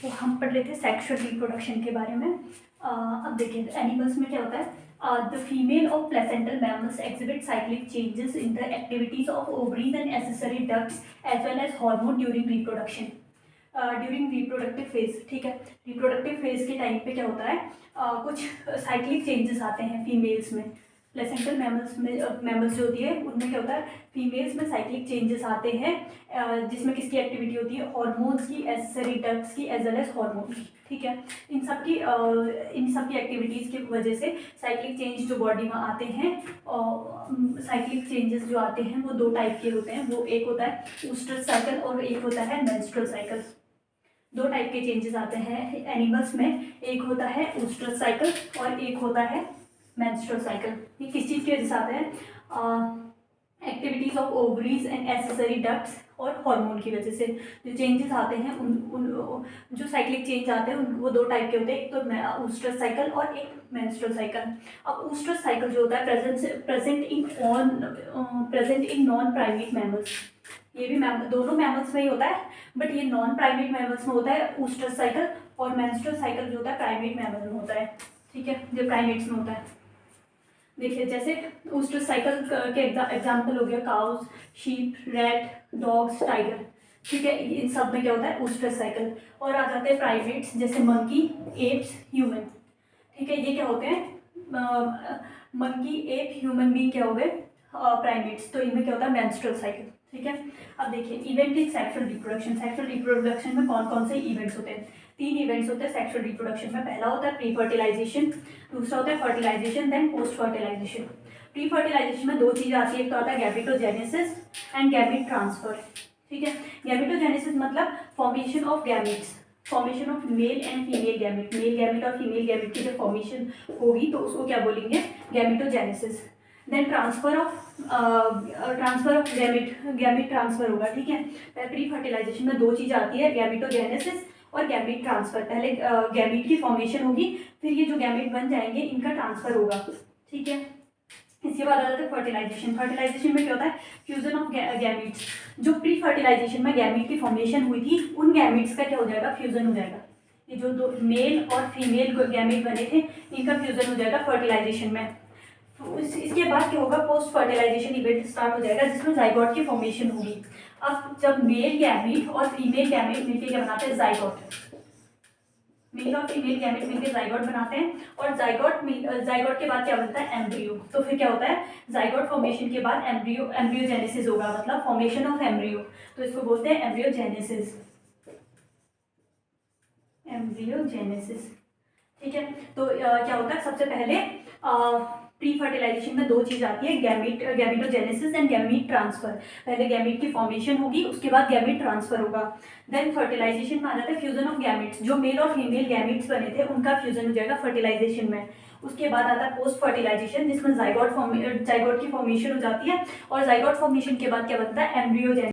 तो हम पढ़ रहे थे सेक्सुअल रिप्रोडक्शन के बारे में। अब देखिए एनिमल्स में क्या होता है, the female of placental mammals exhibit cyclic changes in the activities of ovaries and accessory ducts as well as hormone during reproduction, during reproductive phase. ठीक है, रिप्रोडक्टिव फेज के टाइम पे क्या होता है, कुछ साइक्लिक चेंजेस आते हैं फीमेल्स में। प्लेसेंटल मैमल्स जो होती है उनमें क्या होता है, फीमेल्स में साइक्लिक चेंजेस आते हैं, जिसमें किसकी एक्टिविटी होती है, हार्मोन्स की, एक्सेसरी डक्ट्स की, एज वेल एज हार्मोन की। ठीक है, इन सब की एक्टिविटीज़ की वजह से साइक्लिक चेंज जो बॉडी में आते हैं, साइक्लिक चेंजेस जो आते हैं वो दो टाइप के होते हैं। वो एक होता है ऊस्ट्रस साइकिल और एक होता है मेंस्ट्रुअल साइकिल। दो टाइप के चेंजेस आते हैं एनिमल्स में, एक होता है ऊस्ट्रस साइकिल और एक होता है मेंस्ट्रुअल साइकिल। ये किस चीज़ की वजह से आते हैं, activities of ovaries and accessory ducts और हार्मोन की वजह से जो चेंजेस आते हैं, उन जो साइक्लिक चेंज आते हैं वो दो टाइप के होते हैं, एक तो ऊस्ट्रस साइकिल और एक मेंस्ट्रुअल साइकिल। अब ऊस्ट्रस साइकिल जो होता है present in non primate mammals, ये भी दोनों मैमल्स में ही होता है, बट ये नॉन प्राइमेट मैमल्स में होता है ऊस्ट्रस साइकिल, और मेंस्ट्रुअल साइकिल जो होता है प्राइमेट मैमल में होता है। ठीक है, जो प्राइमेट्स में होता है। देखिए जैसे ऊस्ट्रस साइकिल के एग्जाम्पल हो गया cows, sheep, rat, dogs, tiger. ठीक है, इन सब में क्या होता है ऊस्ट्रस साइकिल। और आ जाते हैं प्राइमेट्स जैसे मंकी, एप्स, ह्यूमन। ठीक है, ये क्या होते हैं, मंकी, एप, ह्यूमन बीइंग क्या हो गए, प्राइमेट्स। तो इनमें क्या होता है मेंस्ट्रुअल साइकिल। ठीक है, अब देखिए event in sexual reproduction. Sexual reproduction में कौन कौन से इवेंट्स होते हैं, 3 इवेंट्स होते हैं सेक्सुअल रिप्रोडक्शन में। पहला होता है प्री फर्टिलाइजेशन, दूसरा होता है fertilization, then post fertilization. Pre fertilization में दो चीज़ आती है, एक तो आता है गैमेटोजेनेसिस एंड गैमेट ट्रांसफर। ठीक है, गैमेटोजेनेसिस मतलब formation of gametes, formation of male and female gamete. Male gamete और फीमेल गैमेट की जब फॉर्मेशन होगी तो उसको क्या बोलेंगे, gametogenesis. Then transfer of gamete transfer होगा। ठीक है, प्री फर्टिलाइजेशन में दो चीज़ आती है, गैमेटोजेनेसिस और गैमेट ट्रांसफर। पहले गैमेट की फॉर्मेशन होगी, फिर ये जो गैमेट बन जाएंगे इनका ट्रांसफर होगा। ठीक है, इसके बाद आ जाता है फर्टिलाइजेशन। फर्टिलाइजेशन में क्या होता है, फ्यूजन ऑफ गैमेट्स। जो प्री फर्टिलाइजेशन में गैमेट की फॉर्मेशन हुई थी उन गैमेट्स का क्या हो जाएगा, फ्यूजन हो जाएगा। ये जो दो मेल और फीमेल गैमेट बने थे इनका फ्यूजन हो जाएगा फर्टिलाइजेशन में। तो इसके बाद क्या होगा, पोस्ट फर्टिलाइजेशन इवेंट स्टार्ट हो जाएगा जिसमें जाइगोट की फॉर्मेशन होगी। अब जब मेल गैमेट और फीमेल गैमेट मिलकर क्या बनाते हैं, जाइगोट। मेल और फीमेल गैमेट मिलकर जाइगोट बनाते हैं, और जाइगोट के बाद क्या बनता है, एम्ब्रियो। तो फिर क्या होता है, जाइगोट फॉर्मेशन के बाद एम्ब्रियोजेनेसिस होगा, मतलब फॉर्मेशन ऑफ एम्ब्रियो। तो इसको बोलते हैं एम्ब्रियोजेनेसिस। एम्ब्रियोजेनेसिस। ठीक है, तो क्या होता है, सबसे पहले प्री फर्टिलाइजेशन में दो चीज आती है, गैमेटोजेनेसिस एंड गैमेट ट्रांसफर। पहले गैमेट की फॉर्मेशन होगी, उसके बाद गैमेट ट्रांसफर होगा। देन फर्टिलाइजेशन में आ जाता है फ्यूजन ऑफ गैमेट्स। जो मेल और फीमेल गैमेट्स बने थे उनका फ्यूजन हो जाएगा फर्टिलाइजेशन में। उसके बाद आता है पोस्ट फर्टिलाइजेशन जिसमें जाइगोट की फॉर्मेशन हो जाती है, और जाइगोट फॉर्मेशन के बाद क्या बनता है, एम्ब्रियोजेनेसिस।